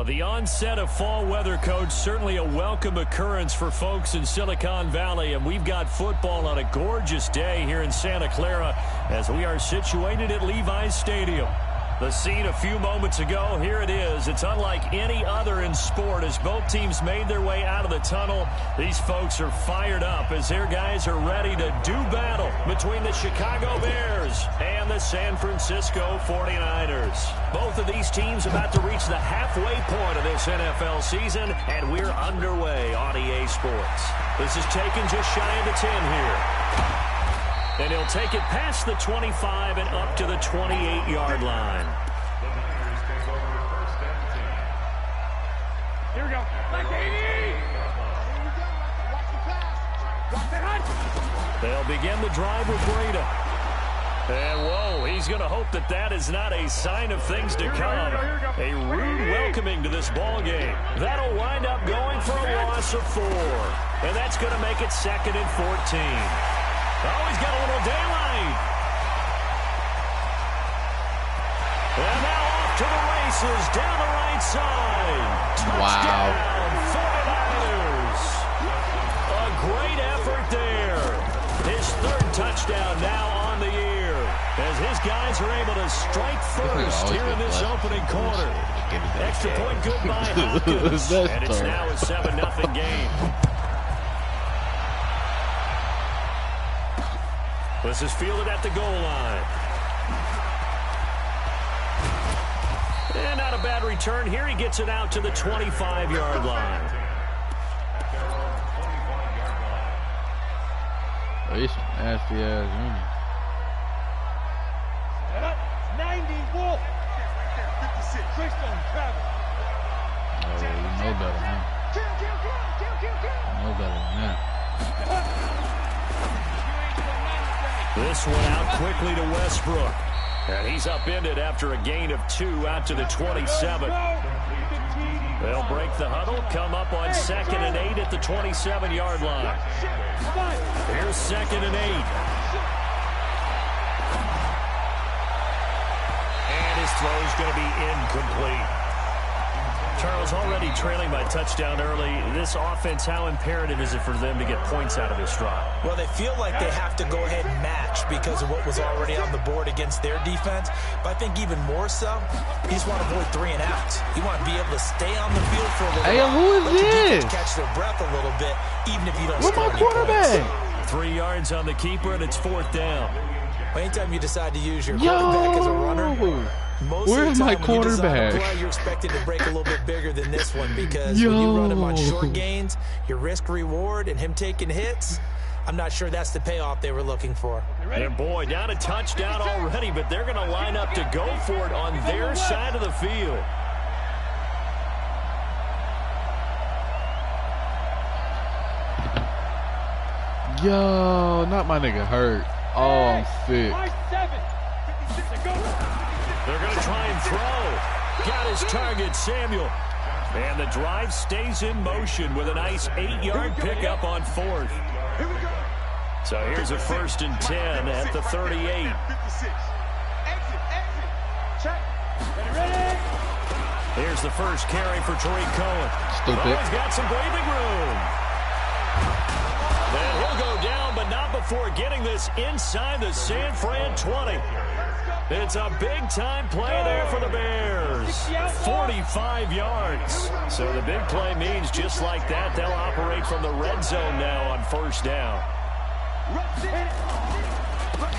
The onset of fall weather, Coach, certainly a welcome occurrence for folks in Silicon Valley, and we've got football on a gorgeous day here in Santa Clara as we are situated at Levi's Stadium. The scene a few moments ago, here it is. It's unlike any other in sport as both teams made their way out of the tunnel. These folks are fired up as their guys are ready to do battle between the Chicago Bears and the San Francisco 49ers. Both of these teams about to reach the halfway point of this NFL season, and we're underway on EA Sports. This is taken just shy of the 10 here. And he'll take it past the 25 and up to the 28-yard line. Here we go. They'll begin the drive with Breida. And, whoa, he's going to hope that that is not a sign of things to come. A rude welcoming to this ball game. That'll wind up going for a loss of 4. And that's going to make it 2nd and 14. Oh, he's got a little daylight. And now off to the races down the right side. Touchdown, 49ers. A great effort there. His 3rd touchdown now on the year as his guys are able to strike first here in this opening quarter. Extra point good by Hopkins. And it's now a 7-0 game. This is fielded at the goal line. And not a bad return here. He gets it out to the 25-yard line. Oh, he's some nasty-ass unit. 90, Wolf. 56. Christian, Travis. Oh, well, you know better, huh? You know better than that. This one out quickly to Westbrook. And he's upended after a gain of 2 out to the 27. They'll break the huddle, come up on 2nd and 8 at the 27-yard line. Here's 2nd and 8. And his throw is going to be incomplete. Charles, already trailing by touchdown early. This offense, how imperative is it for them to get points out of this drive? Well, they feel like they have to go ahead and match because of what was already on the board against their defense. But I think even more so, you just want to avoid 3 and outs. You want to be able to stay on the field for a little while. Who is let your this? defense catch their breath a little bit, even if you don't Where's score my any quarterback? points. 3 yards on the keeper, and it's 4th down. Anytime you decide to use your quarterback as a runner, where's my quarterback? You're expected to break a little bit bigger than this one because when you run him on short gains, your risk reward and him taking hits, I'm not sure that's the payoff they were looking for. And boy, down a touchdown already, but they're going to line up to go for it on their side of the field. Yo, not my nigga hurt. Oh, I'm sick. They're going to try and throw. Got his target, Samuel. And the drive stays in motion with a nice 8-yard pickup on 4th. So here's a 1st and 10 at the 38. Here's the first carry for Tariq Cohen. Stupid. Oh, he's got some breathing room. And he'll go down, but not before getting this inside the San Fran 20. It's a big-time play there for the Bears. 45 yards. So the big play means just like that, they'll operate from the red zone now on 1st down.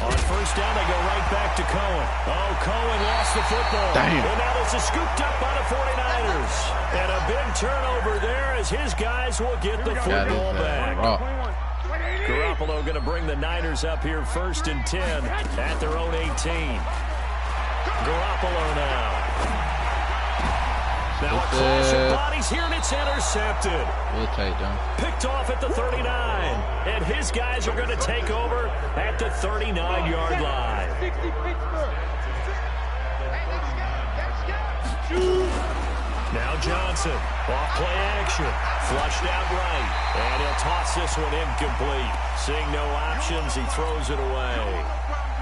On 1st down, they go right back to Cohen. Oh, Cohen lost the football. Damn. And now this is scooped up by the 49ers. And a big turnover there as his guys will get the football back. Garoppolo going to bring the Niners up here 1st and 10 at their own 18. Garoppolo now. Now a clash of bodies here, and it's intercepted. We'll take them. Picked off at the 39. And his guys are going to take over at the 39-yard line. Now Johnson. Off play action. Flushed out right. And he'll toss this one incomplete. Seeing no options, he throws it away.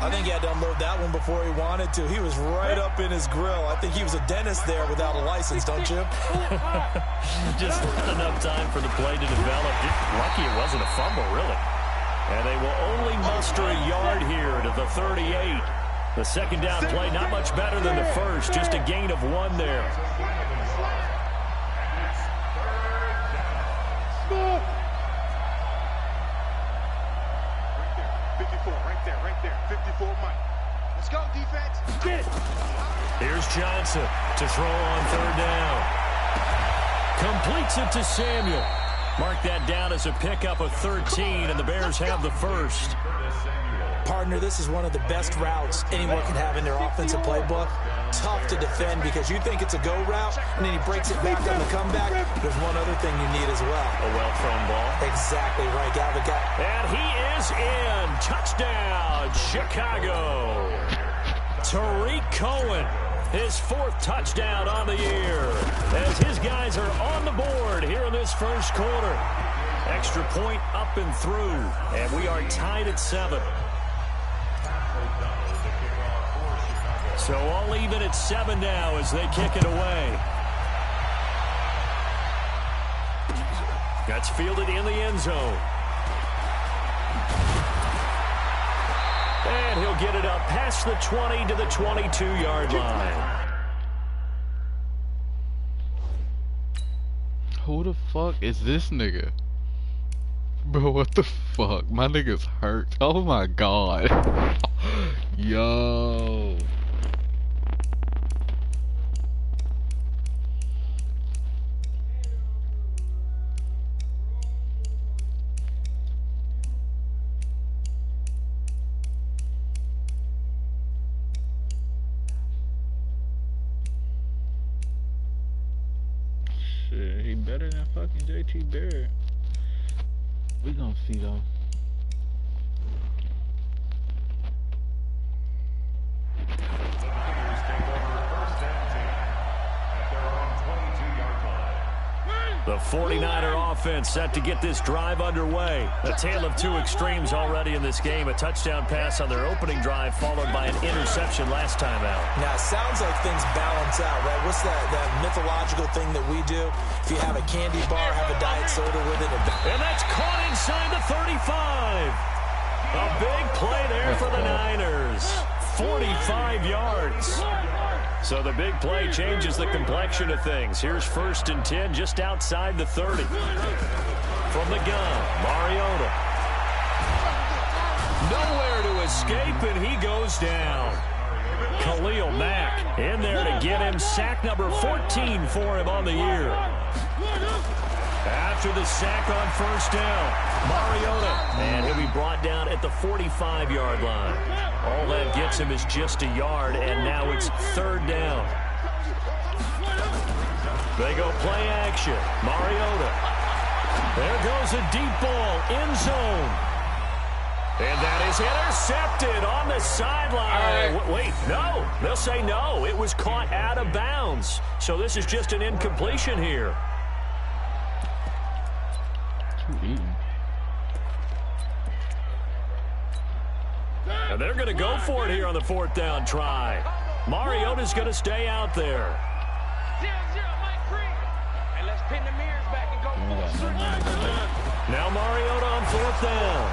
I think he had to unload that one before he wanted to. He was right up in his grill. I think he was a dentist there without a license, don't you? Just not enough time for the play to develop. Lucky it wasn't a fumble, really. And they will only muster a yard here to the 38. The second down play, not much better than the first. Just a gain of 1 there. Here's Johnson to throw on third down. Completes it to Samuel. Mark that down as a pickup of 13, and the Bears have the first. Partner, this is one of the best routes anyone can have in their offensive playbook. Tough to defend because you think it's a go route, and then he breaks it back on the comeback. There's one other thing you need as well. A well-thrown ball. Exactly right, Galvin. And he is in. Touchdown, Chicago. Tariq Cohen, his 4th touchdown on the year, as his guys are on the board here in this first quarter. Extra point up and through, and we are tied at 7. So all even at 7 now as they kick it away. That's fielded in the end zone. And he'll get it up past the 20 to the 22-yard line. Who the fuck is this nigga? Bro, what the fuck? My nigga's hurt. Oh my god. Yo. Shit, he better than fucking JT Barrett. We gonna see though. The 49er offense set to get this drive underway. A tale of 2 extremes already in this game. A touchdown pass on their opening drive followed by an interception last time out. Now, it sounds like things balance out, right? What's that mythological thing that we do? If you have a candy bar, have a diet soda with it. And that's caught inside the 35. A big play there for the Niners. 45 yards. So the big play changes the complexion of things. Here's 1st and 10 just outside the 30. From the gun, Mariota. Nowhere to escape, and he goes down. Khalil Mack in there to get him. Sack number 14 for him on the year. After the sack on 1st down, Mariota. And he'll be brought down at the 45-yard line. All that gets him is just a yard, and now it's 3rd down. They go play action. Mariota. There goes a deep ball, end zone. And that is intercepted on the sideline. Right. Wait, no. They'll say no. It was caught out of bounds. So this is just an incompletion here. And they're going to go for it here on the 4th down try. Mariota's going to stay out there. 0-0, Mike Green. And let's pin the mirrors back and go for it. Now Mariota on 4th down.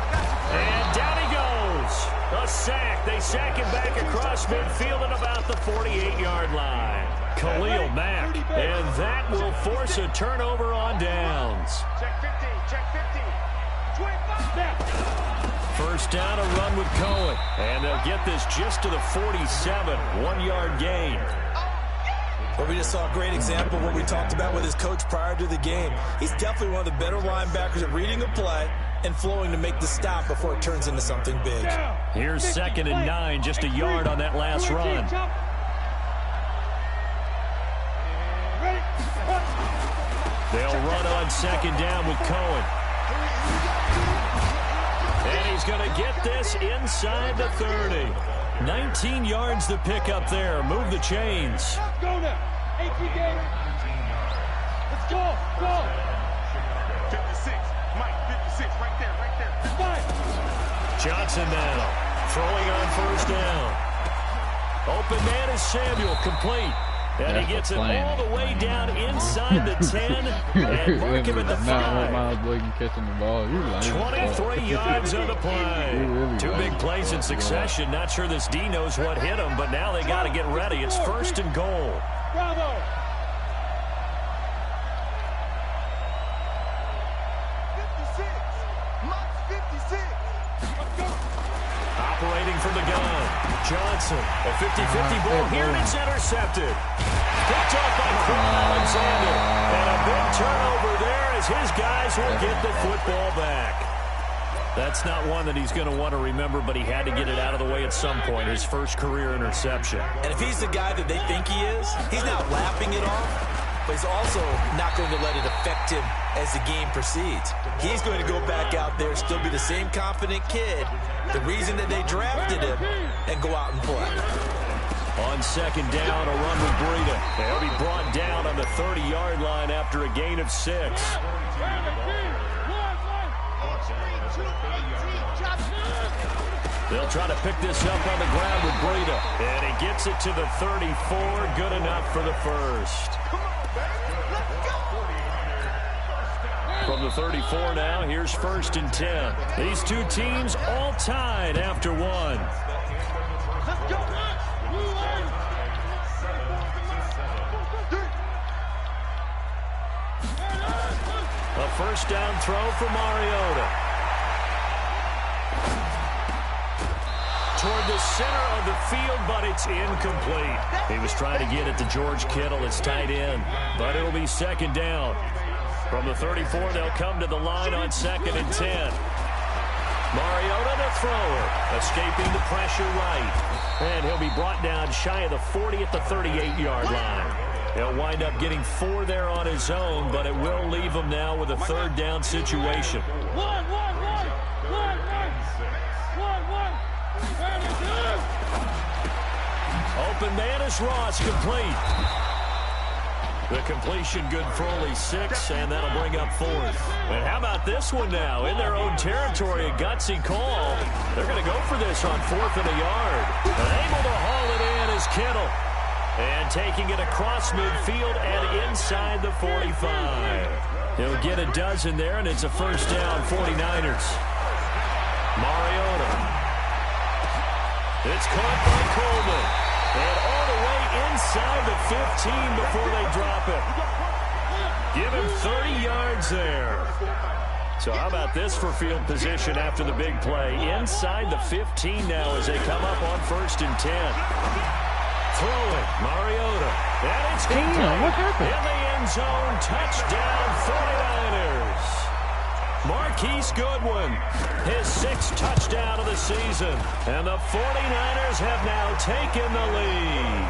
And down he goes. A sack. They sack him back across midfield at about the 48-yard line. Khalil Mack. And that will force a turnover on downs. Check 50, check 50. 25. 1st down, a run with Cohen. And they'll get this just to the 47. 1-yard gain. Well, we just saw a great example of what we talked about with his coach prior to the game. He's definitely one of the better linebackers at reading a play and flowing to make the stop before it turns into something big. Here's 2nd and 9, just a yard on that last run. They'll run on 2nd down with Cohen. And he's going to get this inside the 30. 19 yards the pick up there. Move the chains. Go. 56. Mike, 56. Right there. Johnson now throwing on first down. Open man is Samuel, complete. And he gets it all the way down inside the 10 and mark him at the 5. Miles Boykin catching the ball. 23 yards on the play. Really 2 big plays in succession. Not sure this D knows what hit him, but now they got to get ready. It's first and goal. Bravo. 56. Mike's 56. Operating from the gun. Johnson, a 50-50 ball here, and it's intercepted. Picked off by Alexander. And a big turnover there as his guys will get the football back. That's not one that he's going to want to remember, but he had to get it out of the way at some point, his first career interception. And if he's the guy that they think he is, he's not laughing it off, but he's also not going to let it affect him as the game proceeds. He's going to go back out there, still be the same confident kid, the reason that they drafted him, and go out and play. On second down, a run with Breida. They'll be brought down on the 30-yard line after a gain of 6. They'll try to pick this up on the ground with Breida. And he gets it to the 34. Good enough for the first. From the 34 now, here's first and 10. These two teams all tied after one. A first down throw for Mariota. Toward the center of the field, but it's incomplete. He was trying to get it to George Kittle, his tight end, but it'll be second down. From the 34, they'll come to the line on second and 10. Mariota, the thrower, escaping the pressure right. And he'll be brought down shy of the 40 at the 38-yard line. He'll wind up getting 4 there on his own, but it will leave him now with a third down situation. Open man is Ross, complete. The completion good for only 6, and that'll bring up 4th. And how about this one now? In their own territory, a gutsy call. They're going to go for this on 4th and a yard. And able to haul it in is Kittle. And taking it across midfield and inside the 45. He'll get a dozen there, and it's a first down, 49ers. Mariota. It's caught by Coleman. And all the way inside the 15 before they drop it. Give him 30 yards there. So how about this for field position after the big play? Inside the 15 now as they come up on first and 10. Throw it, Mariota. And it's complete. What happened? In the end zone, touchdown 49ers. Marquise Goodwin, his 6th touchdown of the season. And the 49ers have now taken the lead.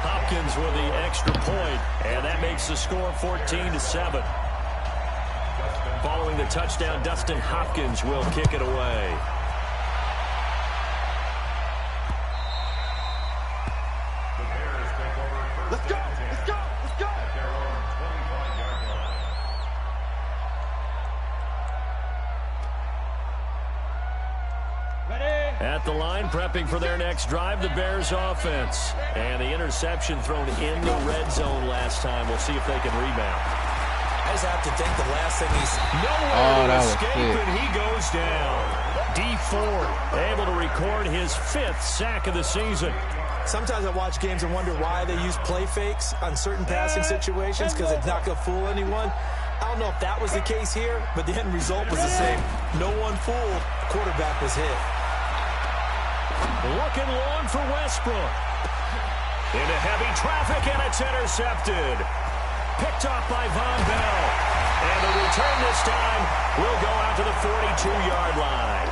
Hopkins with the extra point, and that makes the score 14-7. Following the touchdown, Dustin Hopkins will kick it away. Let's go. At the line, prepping for their next drive, the Bears offense. And the interception thrown in the red zone last time. We'll see if they can rebound. I just have to think the last thing he's... Nowhere to escape, and he goes down. D Ford able to record his 5th sack of the season. Sometimes I watch games and wonder why they use play fakes on certain passing situations, because it's not going to fool anyone. I don't know if that was the case here, but the end result was the same. No one fooled. The quarterback was hit. Looking long for Westbrook. Into heavy traffic, and it's intercepted. Picked off by Von Bell. And the return this time will go out to the 42-yard line.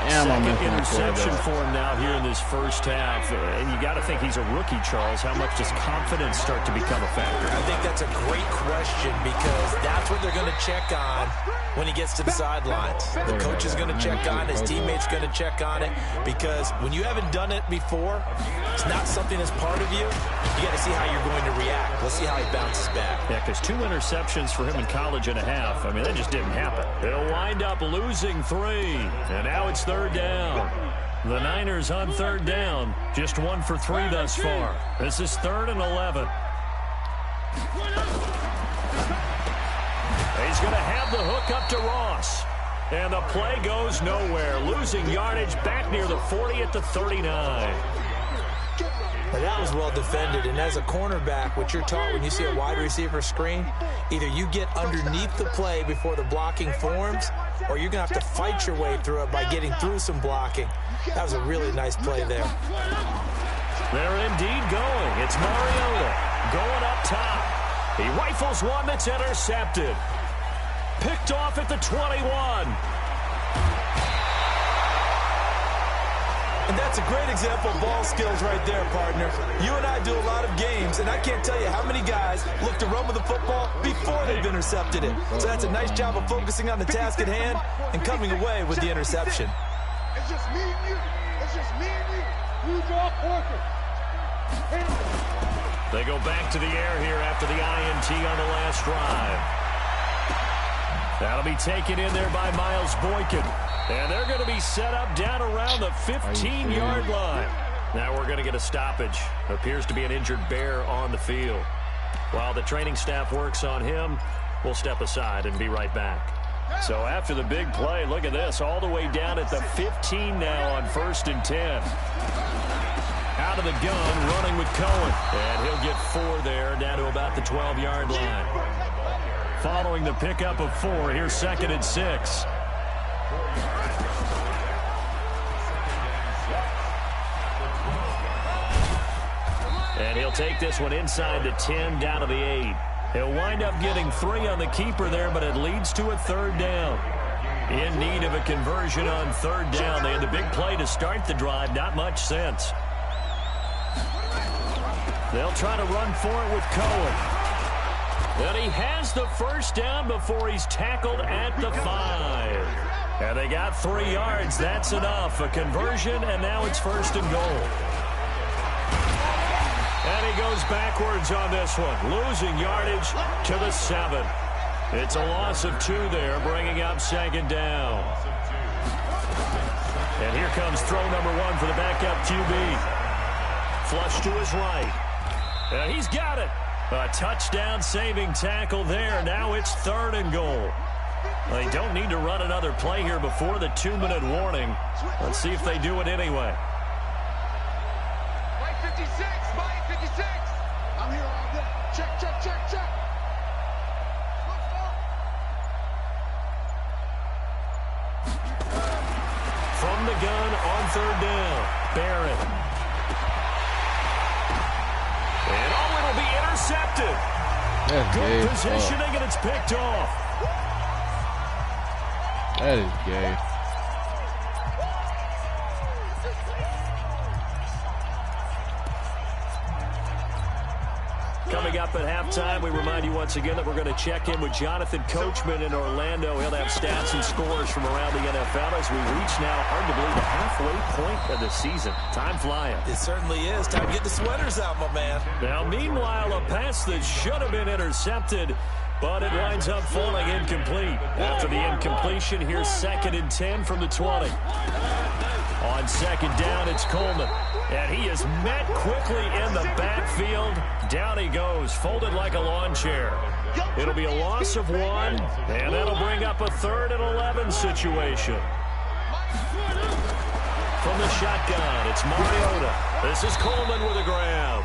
Second interception for him now here in this first half. And you got to think he's a rookie, Charles. How much does confidence start to become a factor? I think that's a great question because that's what they're going to check on when he gets to the sidelines. The coach is going to check on it. His teammates going to check on it because when you haven't done it before, it's not something that's part of you. You got to see how you're going to react. Let's see how he bounces back. Yeah, because 2 interceptions for him in college and a half. I mean, that just didn't happen. They'll wind up losing 3. And now it's third down. The Niners on third down. Just 1 for 3 thus far. This is 3rd and 11. He's going to have the hook up to Ross. And the play goes nowhere. Losing yardage back near the 40 at the 39. But that was well defended, and as a cornerback, what you're taught when you see a wide receiver screen, either you get underneath the play before the blocking forms, or you're going to have to fight your way through it by getting through some blocking. That was a really nice play there. They're indeed going. It's Mariota going up top. He rifles one that's intercepted. Picked off at the 21. And that's a great example of ball skills right there, partner. You and I do a lot of games, and I can't tell you how many guys look to run with the football before they've intercepted it. So that's a nice job of focusing on the task at hand and coming away with the interception. It's just me and you. It's just me and you. You draw quarter. They go back to the air here after the INT on the last drive. That'll be taken in there by Miles Boykin. And they're going to be set up down around the 15-yard line. Now we're going to get a stoppage. Appears to be an injured Bear on the field. While the training staff works on him, we'll step aside and be right back. So after the big play, look at this. All the way down at the 15 now on 1st and 10. Out of the gun, running with Cohen. And he'll get 4 there, down to about the 12-yard line. Following the pickup of 4, here's 2nd and 6. And he'll take this one inside the 10, down to the 8. He'll wind up getting 3 on the keeper there, but it leads to a 3rd down. In need of a conversion on 3rd down. They had the big play to start the drive. Not much sense. They'll try to run for it with Cohen. And he has the 1st down before he's tackled at the 5. And they got 3 yards. That's enough. A conversion, and now it's 1st and goal. And he goes backwards on this one. Losing yardage to the 7. It's a loss of 2 there, bringing up 2nd down. And here comes throw number 1 for the backup QB. Flush to his right. And he's got it. A touchdown-saving tackle there. Now it's 3rd and goal. They don't need to run another play here before the 2-minute warning. Let's see if they do it anyway. Right 56, right 56. I'm here all day. Check, check, check, check. From the gun on 3rd down. Barrett. And it'll be intercepted. Good positioning, and it's picked off. That is gay. Coming up at halftime, we remind you once again that we're going to check in with Jonathan Coachman in Orlando. He'll have stats and scores from around the NFL as we reach now, arguably, the halfway point of the season. Time flying. It certainly is. Time to get the sweaters out, my man. Now, meanwhile, a pass that should have been intercepted, but it winds up falling incomplete. After the incompletion, here's 2nd and 10 from the 20. On 2nd down, it's Coleman. And he is met quickly in the backfield. Down he goes, folded like a lawn chair. It'll be a loss of 1, and that'll bring up a 3rd and 11 situation. From the shotgun, it's Mariota. This is Coleman with a grab.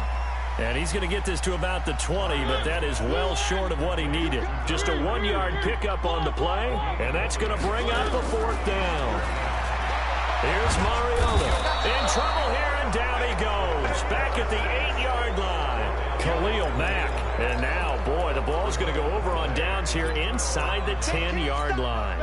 And he's going to get this to about the 20, but that is well short of what he needed. Just a 1-yard pickup on the play, and that's going to bring up a 4th down. Here's Mariota. In trouble here, and down he goes. Back at the 8-yard line. Khalil Mack. And now, boy, the ball's going to go over on downs here inside the 10-yard line.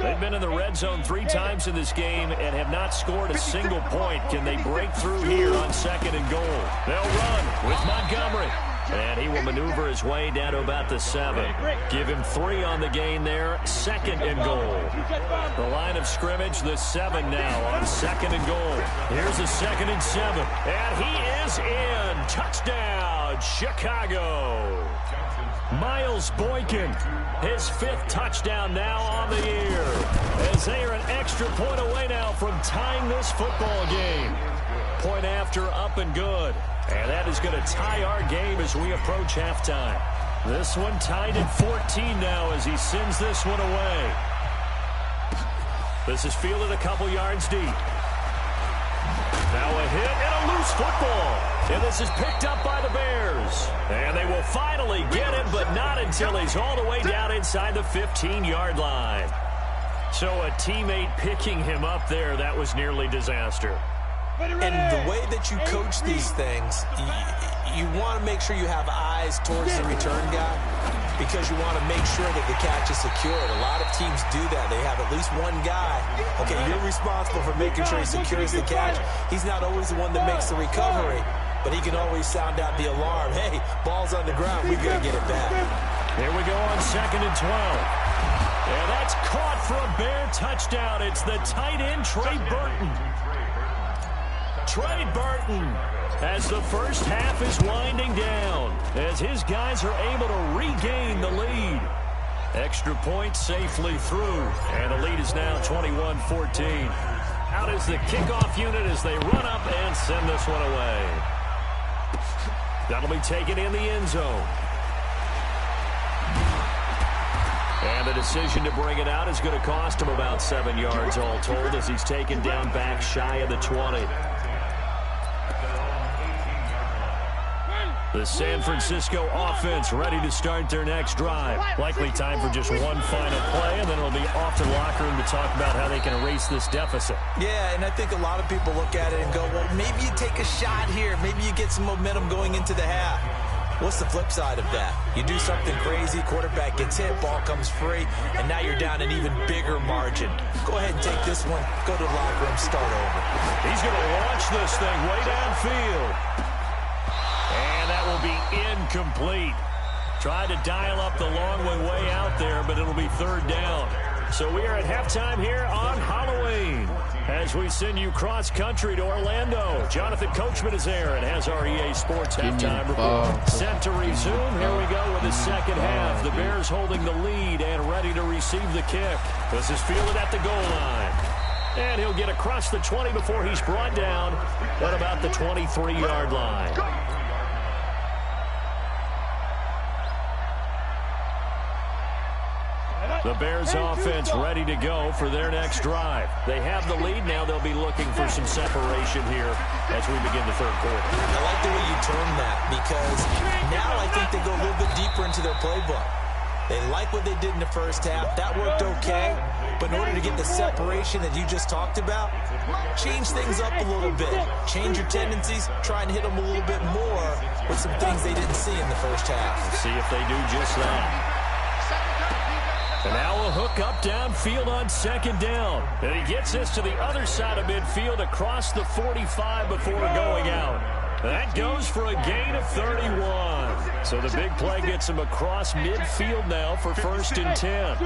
They've been in the red zone 3 times in this game and have not scored a single point. Can they break through here on 2nd and goal? They'll run with Montgomery. And he will maneuver his way down to about the 7. Give him 3 on the gain there. 2nd and goal. The line of scrimmage, the 7 now on 2nd and goal. Here's a 2nd and 7. And he is in. Touchdown, Chicago. Miles Boykin, his 5th touchdown now on the year. As they are an extra point away now from tying this football game. Point after, up and good. And that is going to tie our game as we approach halftime. This one tied at 14 now as he sends this one away. This is fielded a couple yards deep. Now a hit and a loose football. And this is picked up by the Bears. And they will finally get him, but not until he's all the way down inside the 15-yard line. So a teammate picking him up there, that was nearly disaster. And the way that you coach these things, you want to make sure you have eyes towards the return guy because you want to make sure that the catch is secured. A lot of teams do that. They have at least one guy. Okay, you're responsible for making sure he secures the catch. He's not always the one that makes the recovery, but he can always sound out the alarm. Hey, ball's on the ground. We got to get it back. Here we go on 2nd and 12. And that's caught for a Bear touchdown. It's the tight end, Trey Burton. Trey Burton, as the first half is winding down, as his guys are able to regain the lead. Extra point safely through, and the lead is now 21-14. Out is the kickoff unit as they run up and send this one away. That'll be taken in the end zone. And the decision to bring it out is going to cost him about 7 yards all told as he's taken down back shy of the 20. The San Francisco offense ready to start their next drive. Likely time for just one final play, and then it'll be off to the locker room to talk about how they can erase this deficit. Yeah, and I think a lot of people look at it and go, well, maybe you take a shot here. Maybe you get some momentum going into the half. What's the flip side of that? You do something crazy, quarterback gets hit, ball comes free, and now you're down an even bigger margin. Go ahead and take this one, go to the locker room, start over. He's going to launch this thing way downfield. And that will be incomplete. Tried to dial up the long one way out there, but it'll be 3rd down. So we are at halftime here on Halloween as we send you cross-country to Orlando. Jonathan Coachman is there and has our EA Sports halftime report. Set to resume. Here we go with the second half. The Bears holding the lead and ready to receive the kick. This is fielded at the goal line. And he'll get across the 20 before he's brought down at about the 23-yard line. The Bears offense ready to go for their next drive. They have the lead. Now they'll be looking for some separation here as we begin the 3rd quarter. I like the way you term that because now I think they go a little bit deeper into their playbook. They like what they did in the first half. That worked okay. But in order to get the separation that you just talked about, change things up a little bit. Change your tendencies. Try and hit them a little bit more with some things they didn't see in the first half. Let's see if they do just that. And now a hook up downfield on 2nd down. And he gets this to the other side of midfield across the 45 before going out. That goes for a gain of 31. So the big play gets him across midfield now for 1st and 10.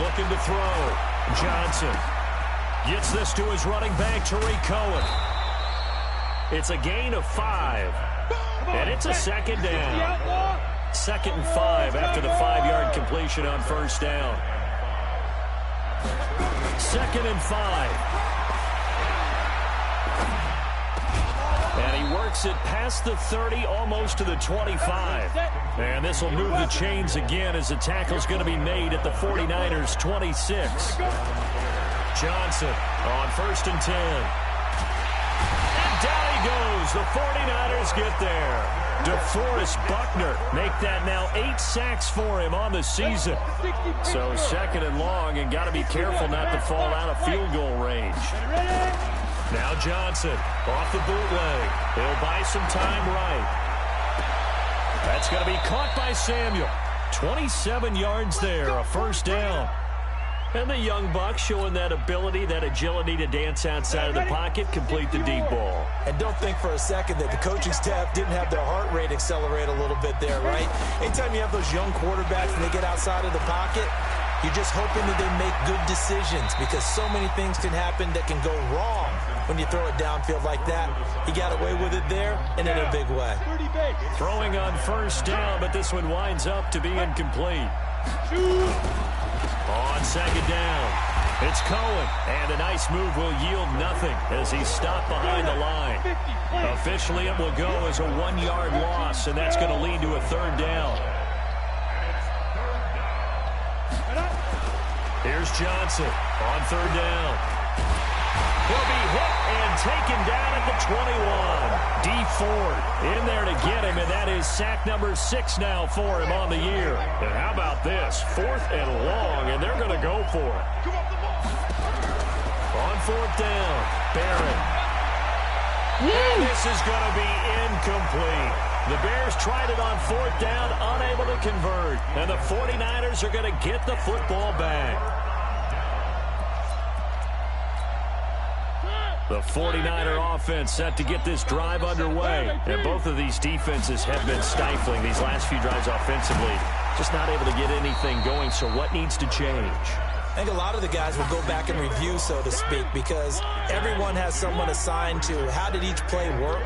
Looking to throw. Johnson gets this to his running back, Tariq Cohen. It's a gain of 5. And it's a 2nd down. 2nd and 5 after the 5-yard completion on 1st down. 2nd and 5. And he works it past the 30, almost to the 25. And this will move the chains again as the tackle's going to be made at the 49ers' 26. Johnson on 1st and 10. Down he goes. The 49ers get there. DeForest Buckner make that now 8 sacks for him on the season. So 2nd and long, and got to be careful not to fall out of field goal range. Now Johnson off the bootleg. He'll buy some time right. That's going to be caught by Samuel. 27 yards there, a first down. And the young buck showing that ability, that agility to dance outside of the pocket, complete the deep ball. And don't think for a second that the coaching staff didn't have their heart rate accelerate a little bit there, right? Anytime you have those young quarterbacks and they get outside of the pocket, you're just hoping that they make good decisions because so many things can happen that can go wrong when you throw it downfield like that. He got away with it there and in a big way. Throwing on first down, but this one winds up to be incomplete. On second down, it's Cohen, and a nice move will yield nothing as he's stopped behind the line. Officially, it will go as a 1-yard loss, and that's going to lead to a third down. Here's Johnson on third down. He'll be hit and taken down at the 21. D. Ford in there to get him, and that is sack number 6 now for him on the year. And how about this? 4th and long, and they're going to go for it. On 4th down, Barrett. And this is going to be incomplete. The Bears tried it on 4th down, unable to convert. And the 49ers are going to get the football back. The 49er offense set to get this drive underway. And both of these defenses have been stifling these last few drives offensively. Just not able to get anything going, so what needs to change? I think a lot of the guys will go back and review, so to speak, because everyone has someone assigned to how did each play work.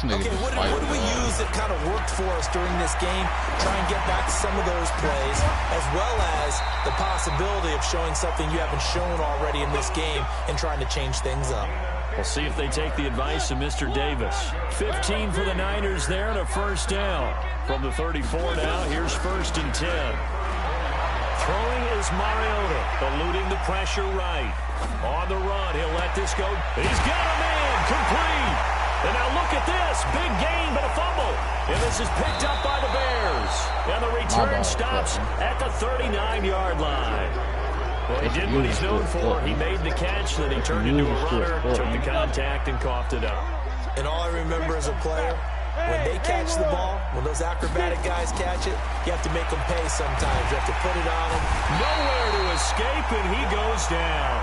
Okay, what do we use that kind of worked for us during this game? Try and get back to some of those plays, as well as the possibility of showing something you haven't shown already in this game and trying to change things up. We'll see if they take the advice of Mr. Davis. 15 for the Niners there and a first down. From the 34 now, here's 1st and 10. Throwing is Mariota, eluding the pressure right. On the run, he'll let this go. He's got a man, complete. And now look at this, big gain but a fumble. And this is picked up by the Bears. And the return stops at the 39-yard line. Well, he did what he's known for. He made the catch, then he turned into a runner, took the contact, and coughed it up. And all I remember as a player, when they catch the ball, when those acrobatic guys catch it, you have to make them pay sometimes. You have to put it on them. Nowhere to escape, and he goes down.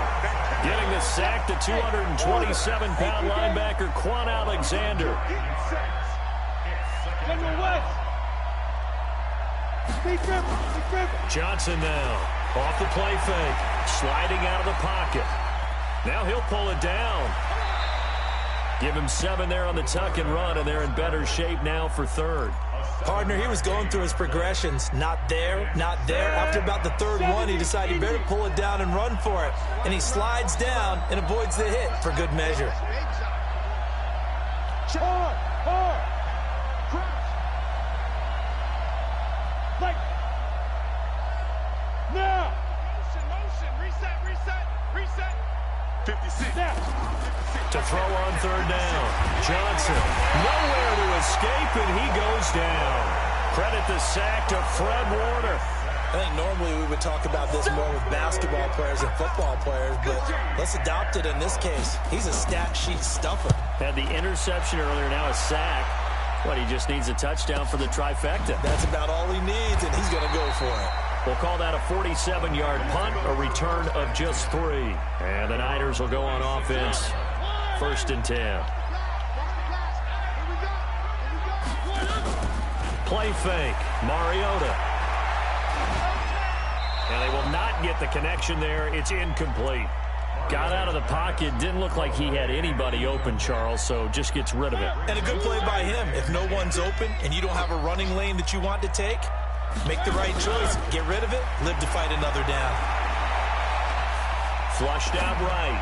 Getting the sack, the 227-pound linebacker, Quan Alexander. Johnson now. Off the play fake, sliding out of the pocket. Now he'll pull it down. Give him 7 there on the tuck and run, and they're in better shape now for 3rd. Partner, he was going through his progressions. Not there, not there. After about the 3rd one, he decided he better pull it down and run for it. And he slides down and avoids the hit for good measure. Now! Motion, reset. 56. To throw on 3rd down. Johnson, nowhere to escape, and he goes down. Credit the sack to Fred Warner. I think normally we would talk about this more with basketball players and football players, but let's adopt it in this case. He's a stat sheet stuffer. Had the interception earlier, now a sack. What, he just needs a touchdown for the trifecta. That's about all he needs, and he's going to go for it. We'll call that a 47-yard punt, a return of just 3. And the Niners will go on offense, 1st and 10. Play fake, Mariota. And they will not get the connection there. It's incomplete. Got out of the pocket. Didn't look like he had anybody open, Charles, so just gets rid of it. And a good play by him. If no one's open and you don't have a running lane that you want to take, make the right choice. Get rid of it. Live to fight another down. Flushed out right.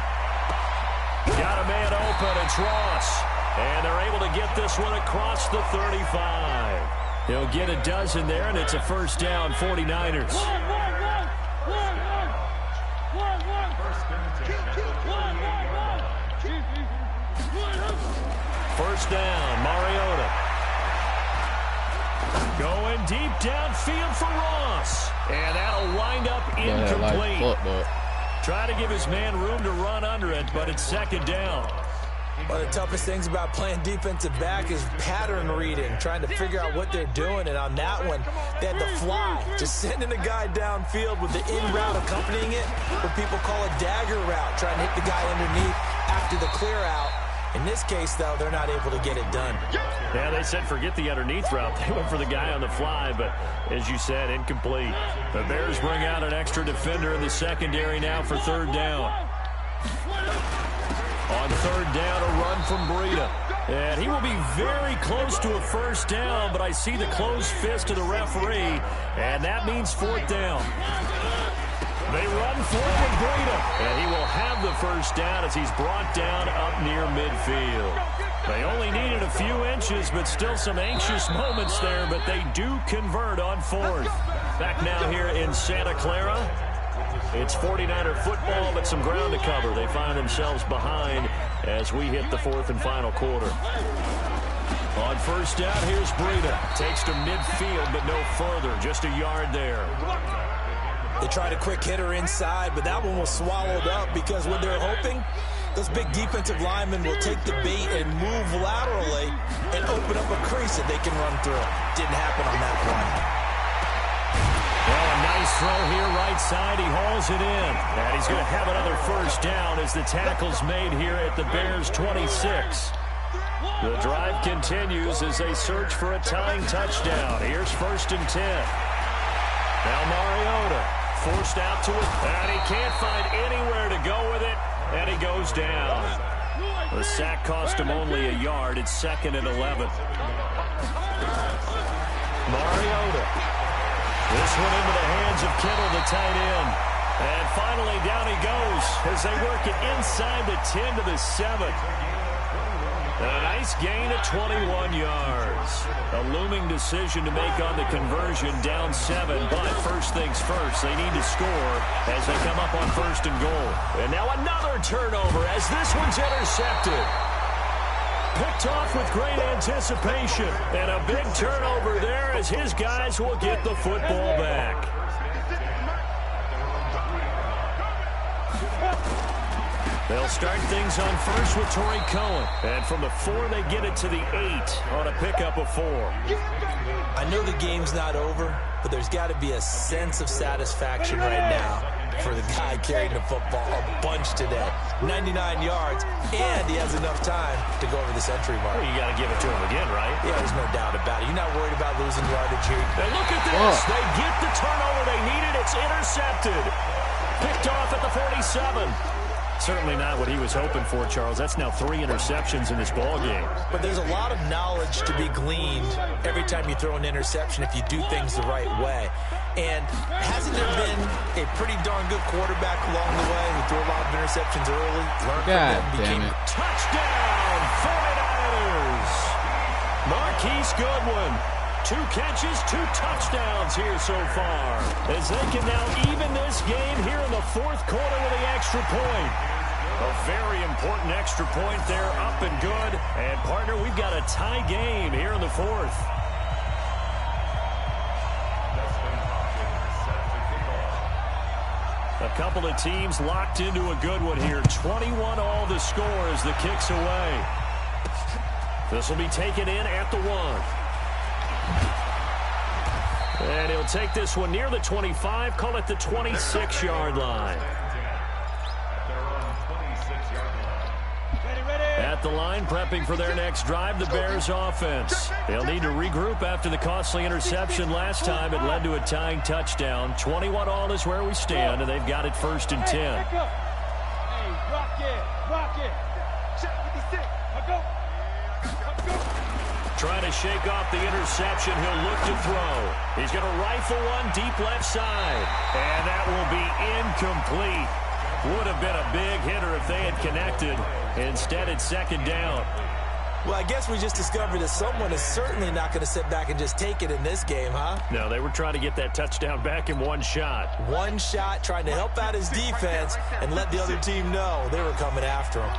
Got a man open. It's Ross. And they're able to get this one across the 35. He'll get a dozen there, and it's a first down, 49ers. First down, Mariota. Going deep downfield for Ross. And that'll wind up incomplete. Try to give his man room to run under it, but it's 2nd down. One of the toughest things about playing defensive back is pattern reading, trying to figure out what they're doing. And on that one, they had the fly, just sending a guy downfield with the in route accompanying it, what people call a dagger route, trying to hit the guy underneath after the clear out. In this case, though, they're not able to get it done. Yeah, they said forget the underneath route. They went for the guy on the fly, but as you said, incomplete. The Bears bring out an extra defender in the secondary now for third down. On third down, a run from Breida. And he will be very close to a first down, but I see the closed fist of the referee, and that means fourth down. They run forward Breida, and he will have the first down as he's brought down up near midfield. They only needed a few inches, but still some anxious moments there, but they do convert on fourth. Back now here in Santa Clara. It's 49er football, but some ground to cover. They find themselves behind as we hit the fourth and final quarter. On first down, here's Breida. Takes to midfield, but no further. Just a yard there. They tried a quick hitter inside, but that one was swallowed up because what they're hoping, those big defensive linemen will take the bait and move laterally and open up a crease that they can run through. Didn't happen on that play. Well, a nice throw here, right side. He hauls it in. And he's going to have another first down as the tackle's made here at the Bears' 26. The drive continues as they search for a tying touchdown. Here's first and 10. Now Mariota forced out to it, and he can't find anywhere to go with it, and he goes down. The sack cost him only a yard. It's second and 11. Mariota. This one into the hands of Kittle, the tight end. And finally, down he goes as they work it inside the 10 to the 7. And a nice gain of 21 yards. A looming decision to make on the conversion, down 7. But first things first, they need to score as they come up on first and goal. And now another turnover as this one's intercepted. Picked off with great anticipation. And a big turnover there as his guys will get the football back. They'll start things on first with Torrey Cohen. And from the 4, they get it to the 8 on a pickup of 4. I know the game's not over, but there's got to be a sense of satisfaction right now for the guy carrying the football a bunch today. 99 yards, and he has enough time to go over the century mark. Well, you got to give it to him again, right? Yeah, there's no doubt about it. You're not worried about losing yardage here. And look at this. Whoa. They get the turnover they needed. It's intercepted. Picked off at the 47. Certainly not what he was hoping for, Charles. That's now 3 interceptions in this ball game. But there's a lot of knowledge to be gleaned every time you throw an interception if you do things the right way. And hasn't there been a pretty darn good quarterback along the way who threw a lot of interceptions early? God damn it. Touchdown, 49ers. Marquise Goodwin. 2 catches, 2 touchdowns here so far. As they can now even this game here in the fourth quarter with the extra point. A very important extra point there, up and good. And, partner, we've got a tie game here in the fourth. A couple of teams locked into a good one here. 21 all the score as the kick's away. This will be taken in at the 1. And he'll take this one near the 25, call it the 26-yard line. At the line, prepping for their next drive, the Bears offense. They'll need to regroup after the costly interception last time. It led to a tying touchdown. 21 all is where we stand, and they've got it first and 10. Hey, rock it. Trying to shake off the interception. He'll look to throw. He's going to rifle one deep left side. And that will be incomplete. Would have been a big hitter if they had connected. Instead, it's second down. Well, I guess we just discovered that someone is certainly not going to sit back and just take it in this game, huh? No, they were trying to get that touchdown back in one shot. One shot, trying to help out his defense and let the other team know they were coming after him.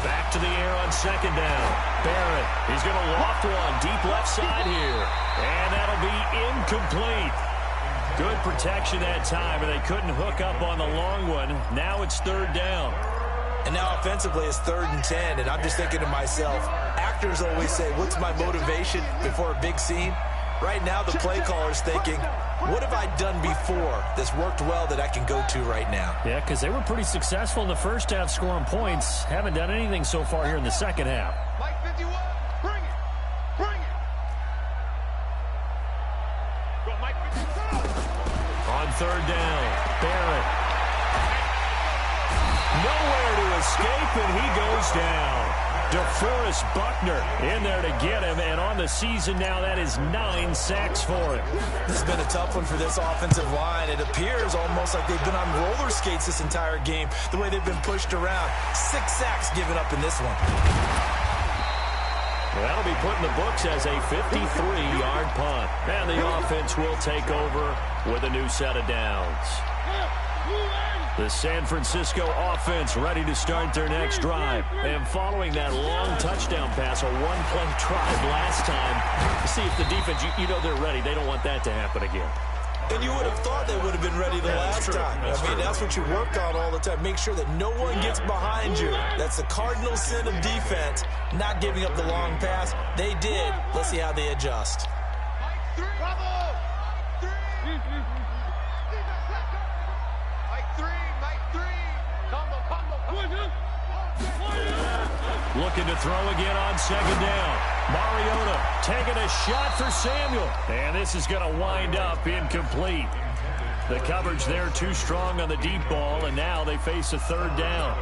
Back to the air on second down. Barrett, he's going to loft one deep left side here. And that'll be incomplete. Good protection that time, and they couldn't hook up on the long one. Now it's 3rd down. And now offensively it's 3rd and 10, and I'm just thinking to myself, actors always say, what's my motivation before a big scene? Right now the play caller's thinking, what have I done before that's worked well that I can go to right now? Yeah, because they were pretty successful in the first half scoring points. Haven't done anything so far here in the second half. Mike 51, bring it. Bring it. Go, Mike 51. On 3rd down, Barrett. Nowhere to escape, and he goes down. DeForest Buckner in there to get him, and on the season now, that is 9 sacks for him. This has been a tough one for this offensive line. It appears almost like they've been on roller skates this entire game, the way they've been pushed around. 6 sacks given up in this one. That'll be put in the books as a 53-yard punt. And the offense will take over with a new set of downs. The San Francisco offense ready to start their next drive. And following that long touchdown pass, a one-play drive last time, to see if the defense, you know they're ready. They don't want that to happen again. And you would have thought they would have been ready the last time. That's what you work on all the time. Make sure that no one gets behind you. That's the cardinal sin of defense, not giving up the long pass. They did. Let's see how they adjust. Looking to throw again on 2nd down. Mariota taking a shot for Samuel. And this is going to wind up incomplete. The coverage there too strong on the deep ball, and now they face a 3rd down.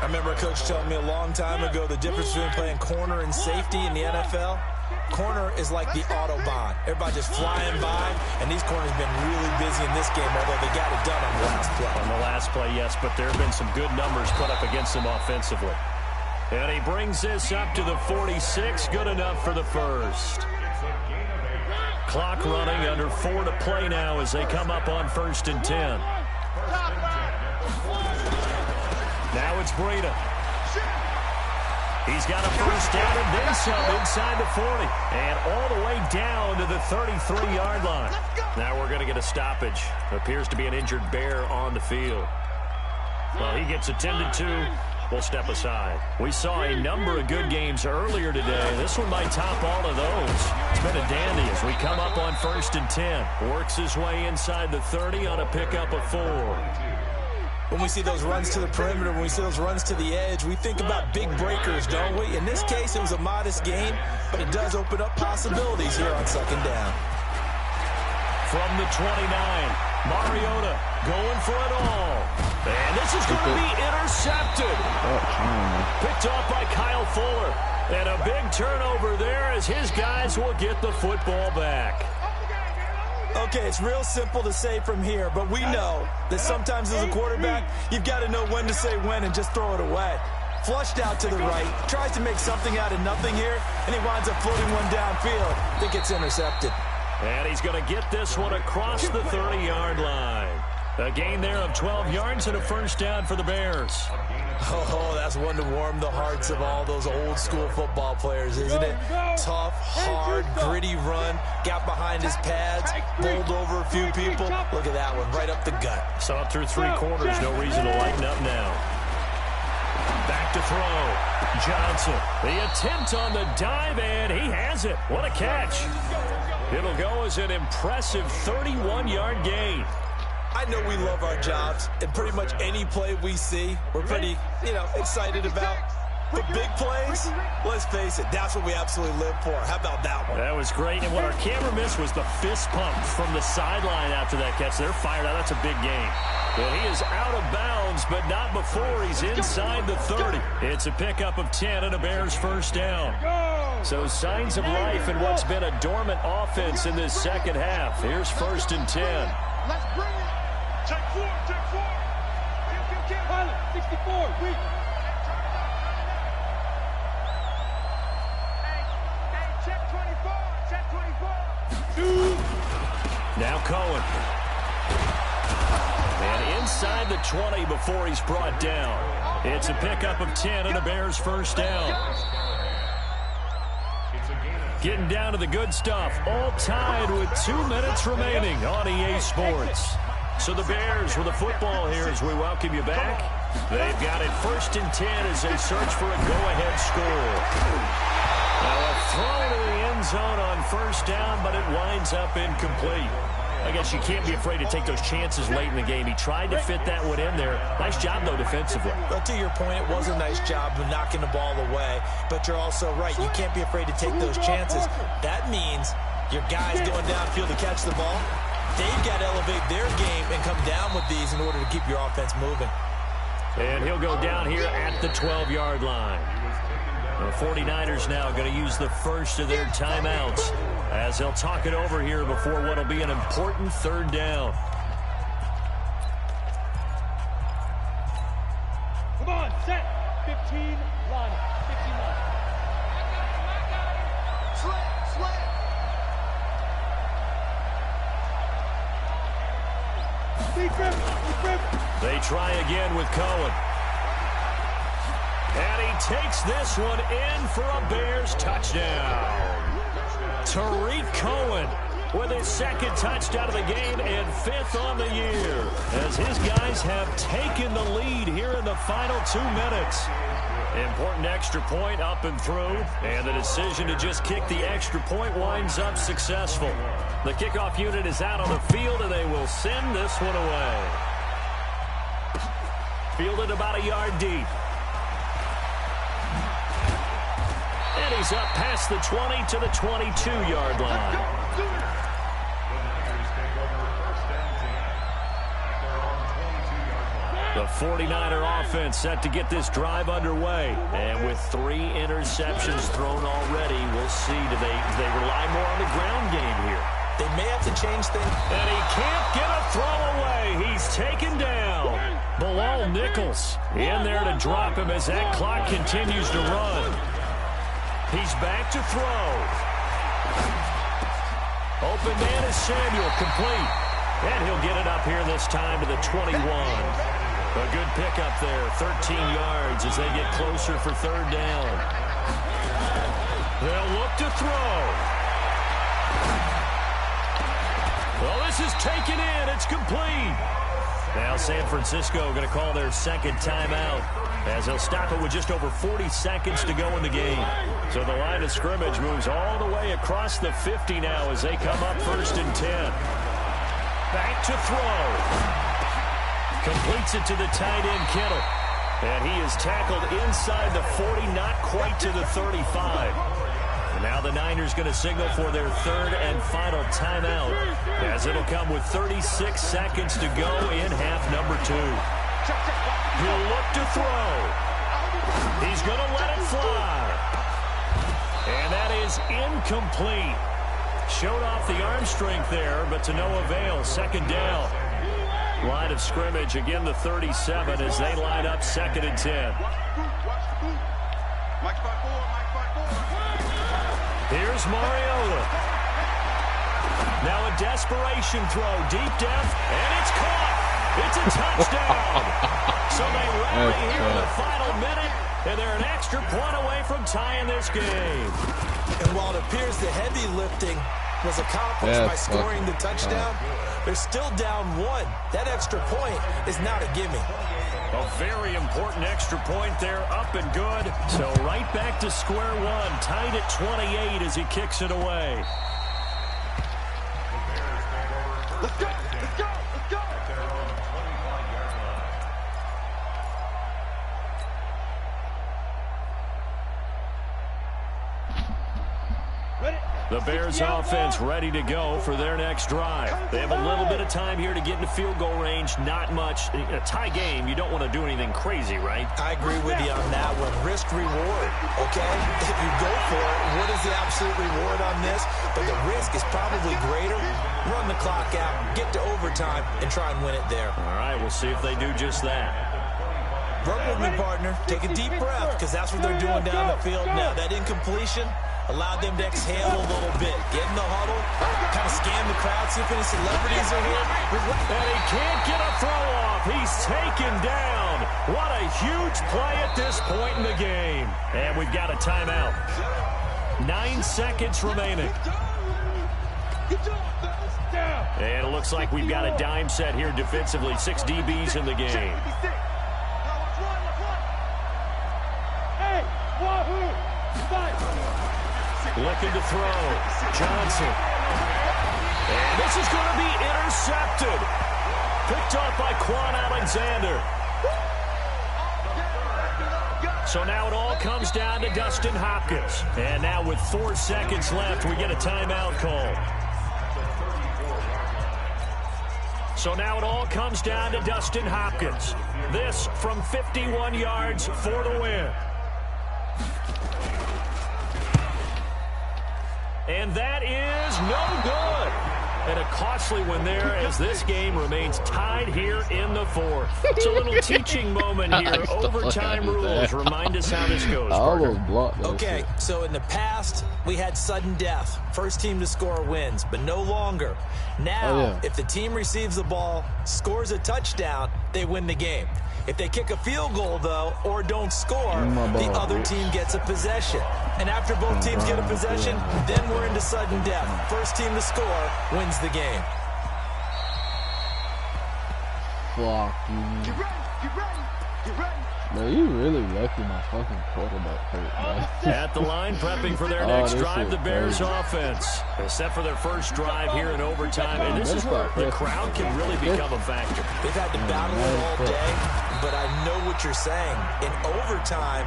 I remember a coach telling me a long time ago the difference between playing corner and safety in the NFL. Corner is like the Autobahn. Everybody just flying by, and these corners have been really busy in this game, although they got it done on the last play. On the last play, yes, but there have been some good numbers put up against them offensively. And he brings this up to the 46. Good enough for the first. Clock running, under 4 to play now as they come up on 1st and 10. Now it's Breida. He's got a first down and then some inside the 40. And all the way down to the 33-yard line. Now we're going to get a stoppage. Appears to be an injured Bear on the field. Well, he gets attended to. We'll step aside. We saw a number of good games earlier today. This one might top all of those. It's been a dandy as we come up on 1st and 10. Works his way inside the 30 on a pickup of 4. When we see those runs to the perimeter, when we see those runs to the edge, we think about big breakers, don't we? In this case, it was a modest game, but it does open up possibilities here on 2nd down. From the 29, Mariota going for it all. And this is going to be intercepted. Picked off by Kyle Fuller. And a big turnover there as his guys will get the football back. Okay, it's real simple to say from here, but we know that sometimes as a quarterback, you've got to know when to say when and just throw it away. Flushed out to the right, tries to make something out of nothing here, and he winds up floating one downfield. I think it's intercepted. And he's going to get this one across the 30-yard line. A gain there of 12 yards and a first down for the Bears. Oh, that's one to warm the hearts of all those old-school football players, isn't it? Tough, hard, gritty run, got behind his pads, bowled over a few people. Look at that one, right up the gut. Saw it through 3 quarters, no reason to lighten up now. Back to throw. Johnson, the attempt on the dive, and he has it. What a catch. It'll go as an impressive 31-yard gain. I know we love our jobs, and pretty much any play we see, we're pretty, excited about. But big plays, let's face it, that's what we absolutely live for. How about that one? That was great, and what our camera missed was the fist pump from the sideline after that catch. They're fired out. That's a big game. Well, he is out of bounds, but not before he's inside the 30. It's a pickup of 10 and a Bears first down. So signs of life in what's been a dormant offense in this second half. Here's 1st and 10. Let's bring it. Check 4, check 4. Pilot, 64, weak. Hey, check 24, check 24. Now Cohen. And inside the 20 before he's brought down. It's a pickup of 10 and a Bears first down. Getting down to the good stuff. All tied with 2 minutes remaining on EA Sports. So the Bears with the football here as we welcome you back. They've got it 1st and 10 as they search for a go-ahead score. Now a throw to the end zone on 1st down, but it winds up incomplete. I guess you can't be afraid to take those chances late in the game. He tried to fit that one in there. Nice job, though, defensively. But to your point, it was a nice job of knocking the ball away. But you're also right. You can't be afraid to take those chances. That means your guys going downfield to catch the ball, they've got to elevate their game and come down with these in order to keep your offense moving. And he'll go down here at the 12-yard line. The 49ers now going to use the first of their timeouts as they'll talk it over here before what will be an important 3rd down. Come on, set. 15, line up. 15 line. They try again with Cohen. And he takes this one in for a Bears touchdown. Tariq Cohen with his 2nd touchdown of the game and 5th on the year as his guys have taken the lead here in the final 2 minutes. Important extra point up and through, and the decision to just kick the extra point winds up successful. The kickoff unit is out on the field, and they will send this one away. Fielded about a yard deep. And he's up past the 20 to the 22-yard line. The 49er offense set to get this drive underway. And with 3 interceptions thrown already, we'll see. Do they rely more on the ground game here? They may have to change things. And he can't get a throw away. He's taken down. Bilal Nichols in there to drop him as that clock continues to run. He's back to throw. Open man is Samuel, complete. And he'll get it up here this time to the 21. A good pickup there, 13 yards as they get closer for 3rd down. They'll look to throw. Well, this is taken in. It's complete. Now San Francisco going to call their 2nd timeout as they'll stop it with just over 40 seconds to go in the game. So the line of scrimmage moves all the way across the 50 now as they come up 1st and 10. Back to throw. Completes it to the tight end, Kittle. And he is tackled inside the 40, not quite to the 35. And now the Niners going to signal for their 3rd and final timeout as it'll come with 36 seconds to go in half number 2. He'll look to throw. He's going to let it fly. And that is incomplete. Showed off the arm strength there, but to no avail. 2nd down. Line of scrimmage, again the 37 as they line up 2nd and 10. Here's Mariota. Now a desperation throw, deep depth, and it's caught. It's a touchdown. So they rally here in the final minute, and they're an extra point away from tying this game. And while it appears the heavy lifting was accomplished by scoring the touchdown, they're still down 1. That extra point is not a gimme. A very important extra point there, up and good. So right back to square one, tied at 28 as he kicks it away. Let's go, let's go, let's go. The Bears offense ready to go for their next drive. They have a little bit of time here to get into field goal range. Not much. In a tie game, you don't want to do anything crazy, right? I agree with you on that one. Risk reward, okay? If you go for it, what is the absolute reward on this? But the risk is probably greater. Run the clock out, get to overtime, and try and win it there. All right, we'll see if they do just that. Run with me, partner. Take a deep breath, because that's what they're doing down the field now. That incompletion allowed them to exhale a little bit. Get in the huddle, kind of scan the crowd, see if any celebrities are here. And he can't get a throw off. He's taken down. What a huge play at this point in the game. And we've got a timeout. 9 seconds remaining. And it looks like we've got a dime set here defensively. 6 DBs in the game. Looking to throw. Johnson. And this is going to be intercepted. Picked off by Quan Alexander. So now it all comes down to Dustin Hopkins. And now with 4 seconds left, we get a timeout call. So now it all comes down to Dustin Hopkins. This from 51 yards for the win. And that is no good. And a costly one there as this game remains tied here in the 4th. It's a little teaching moment here. Overtime rules. Remind us how this goes, Okay, so in the past, we had sudden death. First team to score wins, but no longer. Now, if the team receives the ball, scores a touchdown, they win the game. If they kick a field goal, though, or don't score, the other team gets a possession. And after both teams get a possession, then we're into sudden death. First team to score wins the game. Fuck you. Get ready, get ready, get ready. Bro, you really lucky my fucking quarterback hurt, bro. At the line, prepping for their next drive, the Bears offense. Set for their first drive here in overtime. And this is where the crowd can really become a factor. They've had to battle it all day, but I know what you're saying. In overtime,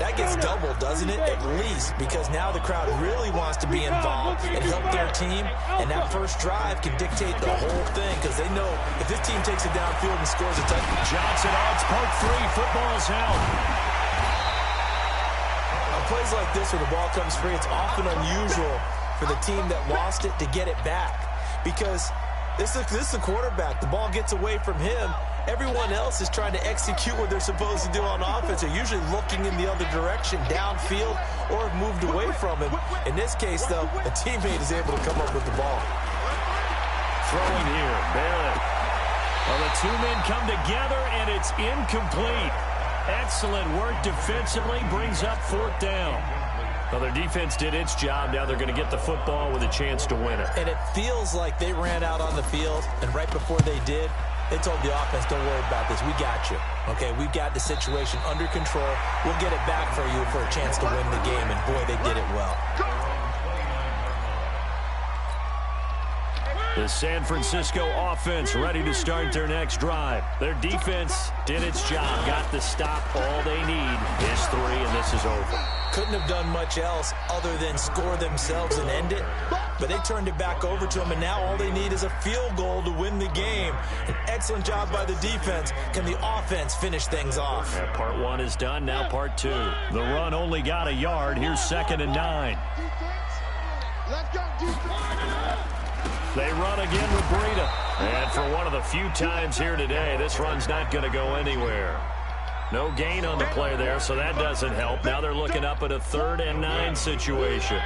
that gets doubled, doesn't it? At least, because now the crowd really wants to be involved and help their team, and that first drive can dictate the whole thing, because they know if this team takes it downfield and scores a touchdown. Johnson odds part 3. Football's held. On plays like this where the ball comes free, it's often unusual for the team that lost it to get it back, because this is the quarterback. The ball gets away from him. Everyone else is trying to execute what they're supposed to do on offense. They're usually looking in the other direction, downfield, or have moved away from him. In this case, though, a teammate is able to come up with the ball. Throwing here, Barrett. Well, the 2 men come together, and it's incomplete. Excellent work defensively, brings up 4th down. Well, their defense did its job. Now they're going to get the football with a chance to win it. And it feels like they ran out on the field, and right before they did, they told the offense, don't worry about this. We got you. Okay, we've got the situation under control. We'll get it back for you for a chance to win the game. And, boy, they did it well. The San Francisco offense ready to start their next drive. Their defense did its job. Got the stop. All they need is 3, and this is over. Couldn't have done much else other than score themselves and end it. But they turned it back over to them, and now all they need is a field goal to win the game. An excellent job by the defense. Can the offense finish things off? Yeah, part 1 is done. Now part 2. The run only got a yard. Here's 2nd and 9. Let's go, defense. They run again with Breida. And for one of the few times here today, this run's not going to go anywhere. No gain on the play there, so that doesn't help. Now they're looking up at a 3rd and 9 situation.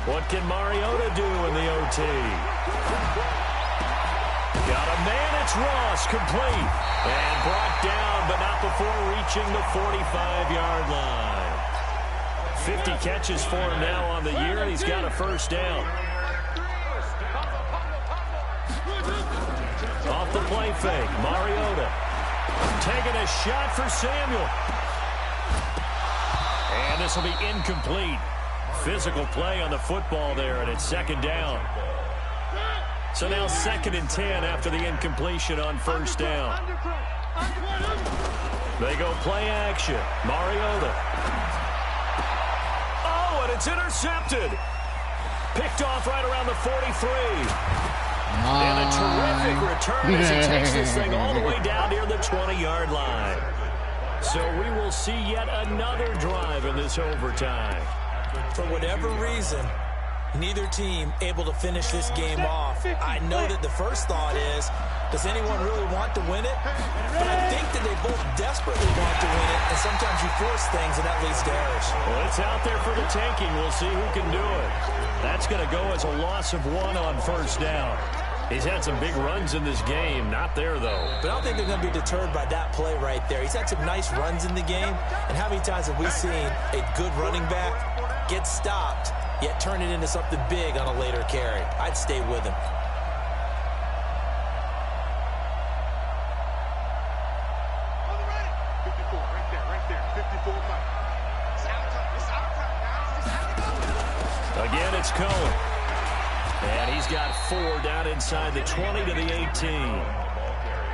What can Mariota do in the OT? Got a man, it's Ross, complete. And brought down, but not before reaching the 45-yard line. 50 catches for him now on the year, and he's got a first down. Off the play fake, Mariota. Taking a shot for Samuel. And this will be incomplete. Physical play on the football there, and it's 2nd down. So now 2nd and 10 after the incompletion on first down. They go play action. Mariota. Oh, and it's intercepted. Picked off right around the 43. And a terrific return as he takes this thing all the way down near the 20-yard line. So we will see yet another drive in this overtime. For whatever reason, Neither team able to finish this game off. I know that the first thought is, does anyone really want to win it? But I think that they both desperately want to win it, and sometimes you force things, and that leads to errors. Well, it's out there for the taking. We'll see who can do it. That's going to go as a loss of 1 on first down. He's had some big runs in this game. Not there, though. But I don't think they're going to be deterred by that play right there. He's had some nice runs in the game, and how many times have we seen a good running back get stopped, yet turn it into something big on a later carry? I'd stay with him. Again, it's Cohen. And he's got 4 down inside the 20 to the 18.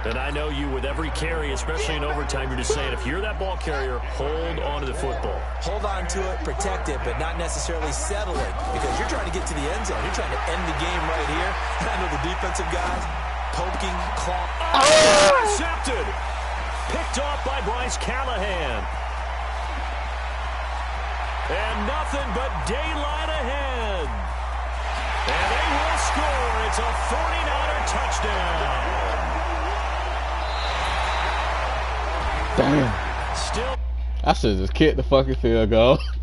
And I know you, with every carry, especially in overtime, you're just saying, if you're that ball carrier, hold on to the football. Hold on to it, protect it, but not necessarily settle it, because you're trying to get to the end zone. You're trying to end the game right here. I know the defensive guys poking, clawing. Oh! Intercepted! Picked off by Bryce Callahan. And nothing but daylight ahead. And they will score. It's a 49er touchdown. Damn. Still. I should just kick the fucking field goal.